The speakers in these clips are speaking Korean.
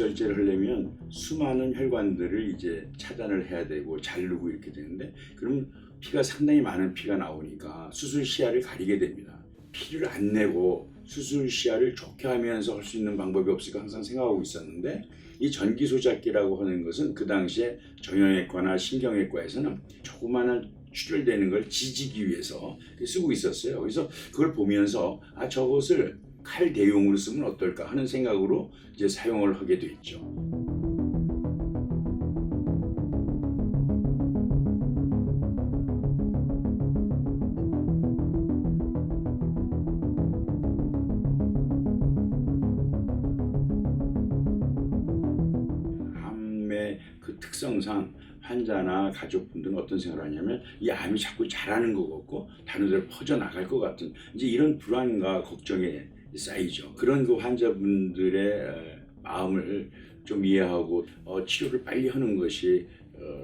절제를 하려면 수많은 혈관들을 이제 차단을 해야 되고 자르고 이렇게 되는데, 그럼 피가 상당히 많은 피가 나오니까 수술 시야를 가리게 됩니다. 피를 안 내고 수술 시야를 좋게 하면서 할 수 있는 방법이 없을까 항상 생각하고 있었는데, 이 전기소잡기라고 하는 것은 그 당시에 정형외과나 신경외과에서는 조그마한 출혈되는 걸 지지기 위해서 쓰고 있었어요. 그래서 그걸 보면서 저것을 칼 대용으로 쓰면 어떨까 하는 생각으로 이제 사용을 하게 됐죠. 암의 그 특성상 환자나 가족분들은 어떤 생각을 하냐면 이 암이 자꾸 자라는 것 같고 다른 데로 퍼져나갈 것 같은 이제 이런 불안과 걱정에 쌓이죠. 그런 그 환자분들의 마음을 좀 이해하고 치료를 빨리 하는 것이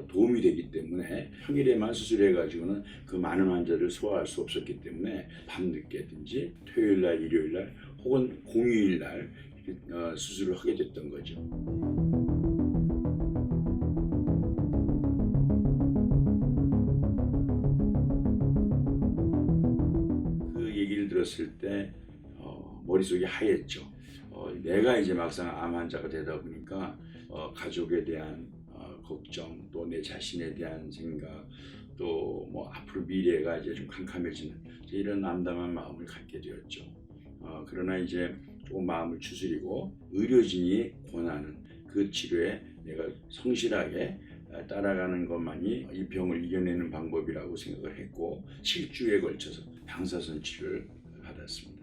도움이 되기 때문에 평일에만 수술해가지고는 그 많은 환자를 소화할 수 없었기 때문에 밤늦게든지 토요일날, 일요일날 혹은 공휴일날 수술을 하게 됐던 거죠. 그 얘기를 들었을 때 머릿속이 하였죠. 내가 이제 막상 암 환자가 되다 보니까 가족에 대한 걱정, 또 내 자신에 대한 생각, 또 뭐 앞으로 미래가 이제 좀 캄캄해지는 이런 암담한 마음을 갖게 되었죠. 그러나 이제 조금 마음을 추스리고 의료진이 권하는 그 치료에 내가 성실하게 따라가는 것만이 이 병을 이겨내는 방법이라고 생각을 했고 7주에 걸쳐서 방사선 치료를 받았습니다.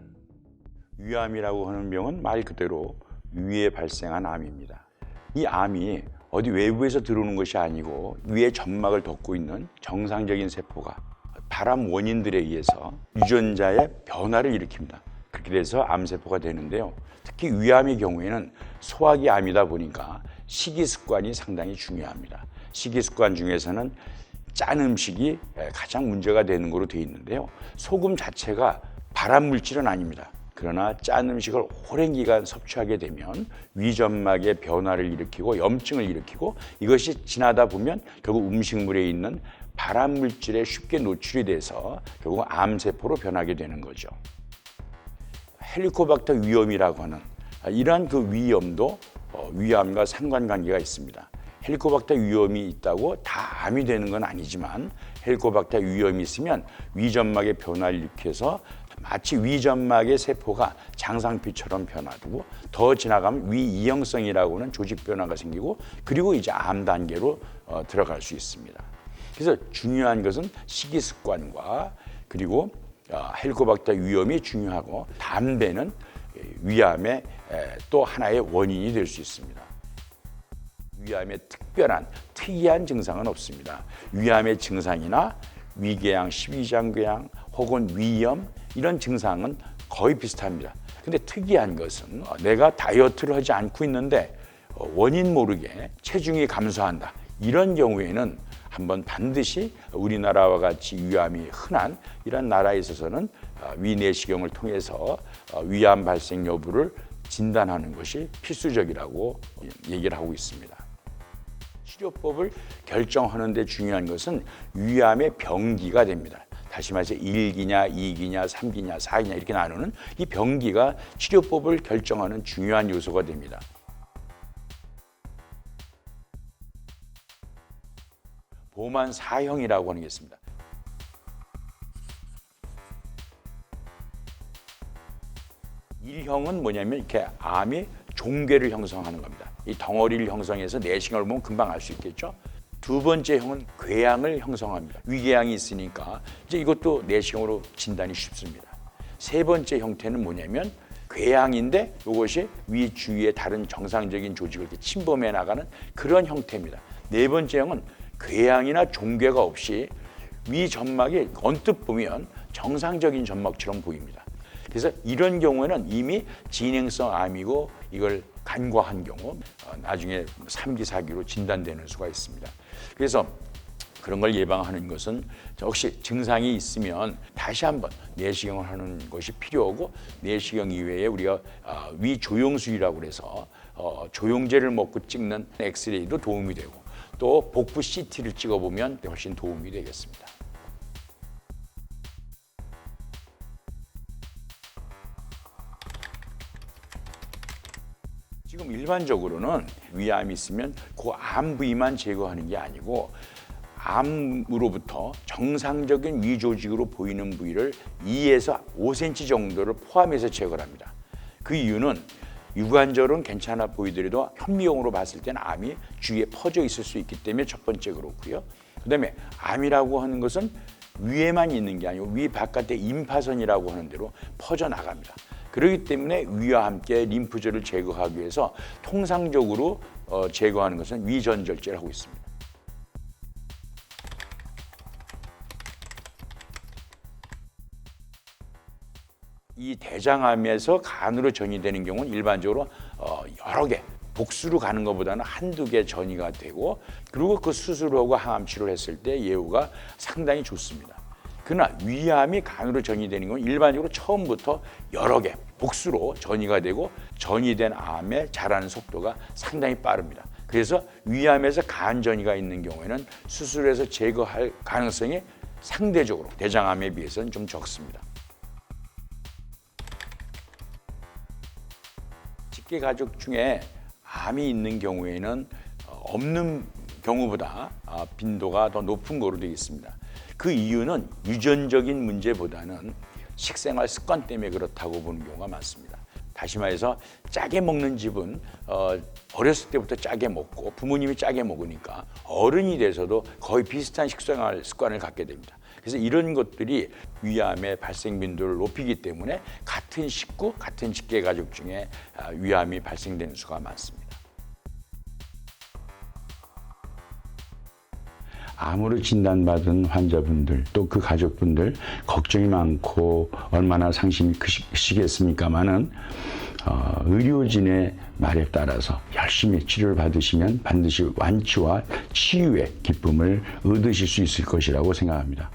위암이라고 하는 병은 말 그대로 위에 발생한 암입니다. 이 암이 어디 외부에서 들어오는 것이 아니고 위에 점막을 덮고 있는 정상적인 세포가 발암 원인들에 의해서 유전자의 변화를 일으킵니다. 그렇게 돼서 암세포가 되는데요. 특히 위암의 경우에는 소화기 암이다 보니까 식이습관이 상당히 중요합니다. 식이습관 중에서는 짠 음식이 가장 문제가 되는 것으로 되어 있는데요. 소금 자체가 발암 물질은 아닙니다. 그러나 짠 음식을 오랜 기간 섭취하게 되면 위점막의 변화를 일으키고 염증을 일으키고 이것이 지나다 보면 결국 음식물에 있는 발암 물질에 쉽게 노출이 돼서 결국 암세포로 변하게 되는 거죠. 헬리코박터 위염이라고 하는 이러한 그 위염도 위암과 상관관계가 있습니다. 헬리코박터 위염이 있다고 다 암이 되는 건 아니지만 헬리코박터 위염이 있으면 위점막의 변화를 일으켜서 마치 위점막의 세포가 장상피처럼 변화되고 더 지나가면 위이형성이라고 하는 조직 변화가 생기고 그리고 이제 암 단계로 들어갈 수 있습니다. 그래서 중요한 것은 식이습관과 그리고 헬리코박터 위염이 중요하고 담배는 위암의 또 하나의 원인이 될 수 있습니다. 위암의 특이한 증상은 없습니다. 위암의 증상이나 위궤양, 십이장궤양 혹은 위염 이런 증상은 거의 비슷합니다. 근데 특이한 것은 내가 다이어트를 하지 않고 있는데 원인 모르게 체중이 감소한다. 이런 경우에는 한번 반드시 우리나라와 같이 위암이 흔한 이런 나라에 있어서는 위내시경을 통해서 위암 발생 여부를 진단하는 것이 필수적이라고 얘기를 하고 있습니다. 치료법을 결정하는 데 중요한 것은 위암의 병기가 됩니다. 다시 말해서 1기냐, 2기냐, 3기냐, 4기냐 이렇게 나누는 이 병기가 치료법을 결정하는 중요한 요소가 됩니다. 보만 4형이라고 하는 게 있습니다. 1형은 뭐냐면 이렇게 암이 종괴를 형성하는 겁니다. 이 덩어리를 형성해서 내시경을 보면 금방 알 수 있겠죠. 두 번째 형은 궤양을 형성합니다. 위궤양이 있으니까 이제 이것도 내시경으로 진단이 쉽습니다. 세 번째 형태는 뭐냐면 궤양인데 이것이 위 주위의 다른 정상적인 조직을 이렇게 침범해 나가는 그런 형태입니다. 네 번째 형은 궤양이나 종괴가 없이 위 점막이 언뜻 보면 정상적인 점막처럼 보입니다. 그래서 이런 경우에는 이미 진행성 암이고 이걸 간과한 경우 나중에 3기, 4기로 진단되는 수가 있습니다. 그래서 그런 걸 예방하는 것은 혹시 증상이 있으면 다시 한번 내시경을 하는 것이 필요하고, 내시경 이외에 우리가 위조영술이라고 해서 조영제를 먹고 찍는 엑스레이도 도움이 되고, 또 복부 CT를 찍어보면 훨씬 도움이 되겠습니다. 지금 일반적으로는 위암이 있으면 그 암 부위만 제거하는 게 아니고, 암으로부터 정상적인 위 조직으로 보이는 부위를 2에서 5cm 정도를 포함해서 제거를 합니다. 그 이유는 육안적으로는 괜찮아 보이더라도 현미경으로 봤을 때는 암이 주위에 퍼져 있을 수 있기 때문에 첫 번째 그렇고요. 그다음에 암이라고 하는 것은 위에만 있는 게 아니고 위 바깥에 임파선이라고 하는 대로 퍼져 나갑니다. 그렇기 때문에 위와 함께 림프절을 제거하기 위해서 통상적으로 제거하는 것은 위전절제를 하고 있습니다. 이 대장암에서 간으로 전이되는 경우는 일반적으로 여러 개, 복수로 가는 것보다는 한두 개 전이가 되고, 그리고 그 수술하고 항암 치료를 했을 때 예후가 상당히 좋습니다. 그러나 위암이 간으로 전이되는 건 일반적으로 처음부터 여러 개, 복수로 전이가 되고, 전이된 암의 자라는 속도가 상당히 빠릅니다. 그래서 위암에서 간 전이가 있는 경우에는 수술해서 제거할 가능성이 상대적으로 대장암에 비해서는 좀 적습니다. 직계 가족 중에 암이 있는 경우에는 없는 경우보다 빈도가 더 높은 거로 되어 있습니다. 그 이유는 유전적인 문제보다는 식생활 습관 때문에 그렇다고 보는 경우가 많습니다. 다시 말해서 짜게 먹는 집은 어렸을 때부터 짜게 먹고 부모님이 짜게 먹으니까 어른이 돼서도 거의 비슷한 식생활 습관을 갖게 됩니다. 그래서 이런 것들이 위암의 발생 빈도를 높이기 때문에 같은 식구, 같은 직계 가족 중에 위암이 발생되는 수가 많습니다. 암으로 진단받은 환자분들, 또 그 가족분들 걱정이 많고 얼마나 상심이 크시겠습니까마는 의료진의 말에 따라서 열심히 치료를 받으시면 반드시 완치와 치유의 기쁨을 얻으실 수 있을 것이라고 생각합니다.